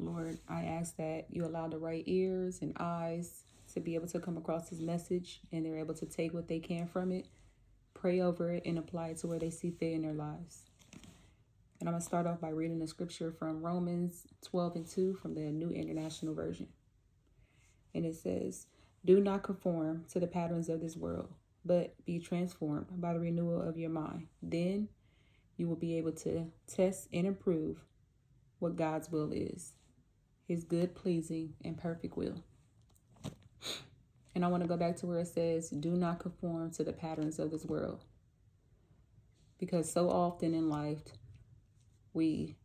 Lord, I ask that you allow the right ears and eyes to be able to come across this message and they're able to take what they can from it, pray over it, and apply it to where they see fit in their lives. And I'm going to start off by reading the scripture from Romans 12:2 from the New International Version. And it says, "Do not conform to the patterns of this world, but be transformed by the renewal of your mind. Then you will be able to test and improve what God's will is, his good, pleasing, and perfect will." And I want to go back to where it says, "Do not conform to the patterns of this world." Because so often in life, we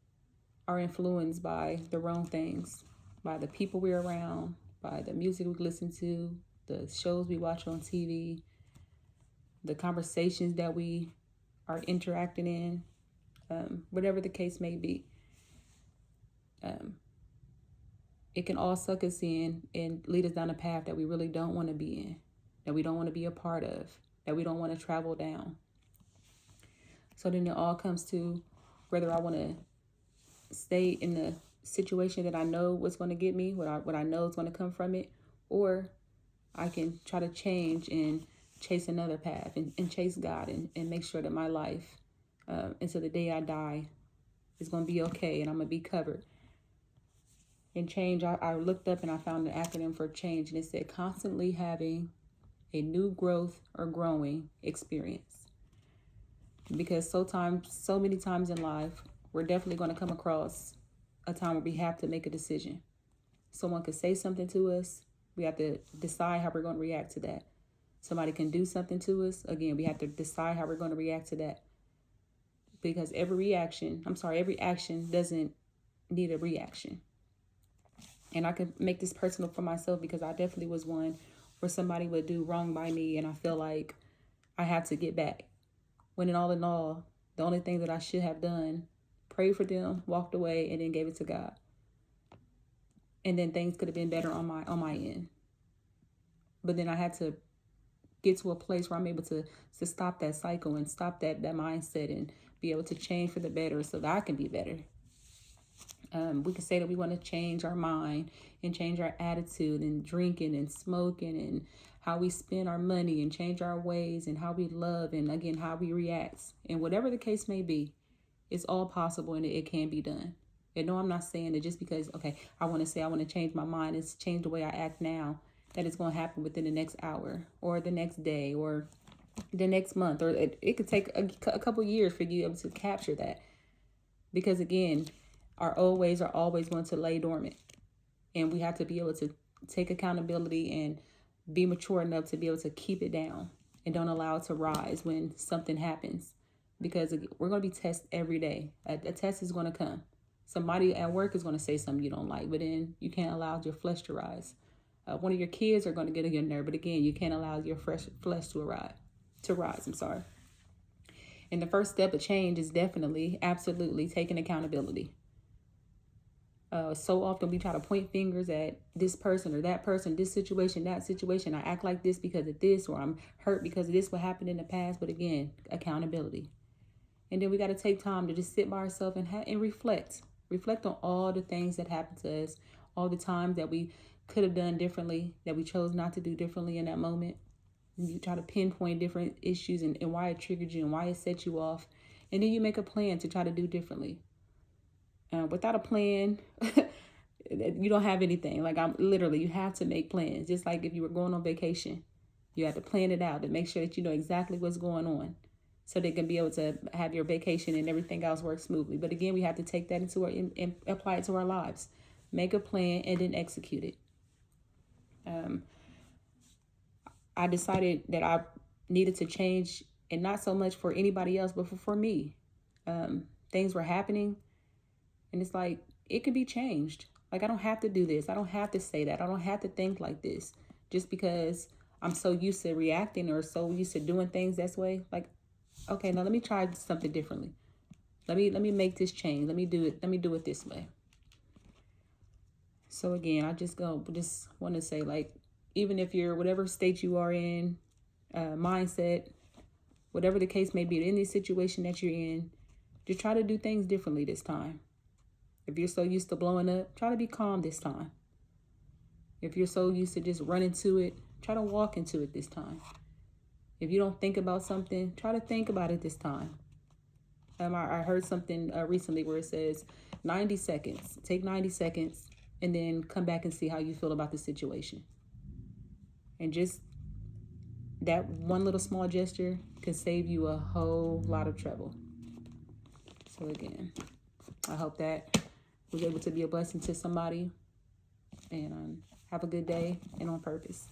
are influenced by the wrong things, by the people we're around, by the music we listen to, the shows we watch on TV, the conversations that we are interacting in, whatever the case may be. It can all suck us in and lead us down a path that we really don't want to be in, that we don't want to be a part of, that we don't want to travel down. So then it all comes to whether I want to stay in the situation that I know what's going to get me, what I know is going to come from it, or I can try to change and chase another path and chase God and make sure that my life until the day I die is going to be okay and I'm going to be covered. In change, I looked up and I found an acronym for change, and it said constantly having a new growth or growing experience. Because so many times in life, we're definitely going to come across a time where we have to make a decision. Someone could say something to us. We have to decide how we're going to react to that. Somebody can do something to us. Again, we have to decide how we're going to react to that. Because every action doesn't need a reaction. And I can make this personal for myself because I definitely was one where somebody would do wrong by me and I feel like I have to get back. When in all, the only thing that I should have done, prayed for them, walked away, and then gave it to God. And then things could have been better on my end. But then I had to get to a place where I'm able to stop that cycle and stop that mindset and be able to change for the better so that I can be better. We can say that we want to change our mind and change our attitude and drinking and smoking and how we spend our money and change our ways and how we love and, again, how we react. And whatever the case may be, it's all possible and it can be done. And no, I'm not saying that just because, I want to change my mind, it's change the way I act now, that it's going to happen within the next hour or the next day or the next month. Or it could take a couple years for you to be able to capture that. Because, again, our old ways are always going to lay dormant. And we have to be able to take accountability and be mature enough to be able to keep it down and don't allow it to rise when something happens. Because we're going to be tested every day. A test is going to come. Somebody at work is going to say something you don't like, but then you can't allow your flesh to rise. One of your kids are going to get on your nerve, but again, you can't allow your flesh to rise. And the first step of change is definitely, absolutely taking accountability. So often we try to point fingers at this person or that person, this situation, that situation. I act like this because of this, or I'm hurt because of this, what happened in the past. But again, accountability. And then we got to take time to just sit by ourselves and reflect. Reflect on all the things that happened to us, all the times that we could have done differently, that we chose not to do differently in that moment. And you try to pinpoint different issues and why it triggered you and why it set you off. And then you make a plan to try to do differently. Without a plan, you don't have anything. You have to make plans. Just like if you were going on vacation, you have to plan it out to make sure that you know exactly what's going on so they can be able to have your vacation and everything else work smoothly. But again, we have to take that and apply it to our lives. Make a plan and then execute it. I decided that I needed to change, and not so much for anybody else, but for me. Things were happening. And it's like, it can be changed. I don't have to do this. I don't have to say that. I don't have to think like this just because I'm so used to reacting or so used to doing things this way. Okay, now let me try something differently. Let me make this change. Let me do it this way. So again, I just want to say, even if you're whatever state you are in, mindset, whatever the case may be, in any situation that you're in, just try to do things differently this time. If you're so used to blowing up, try to be calm this time. If you're so used to just running to it, try to walk into it this time. If you don't think about something, try to think about it this time. I heard something recently where it says 90 seconds. Take 90 seconds and then come back and see how you feel about the situation. And just that one little small gesture can save you a whole lot of trouble. So again, I hope that was able to be a blessing to somebody. And have a good day and on purpose.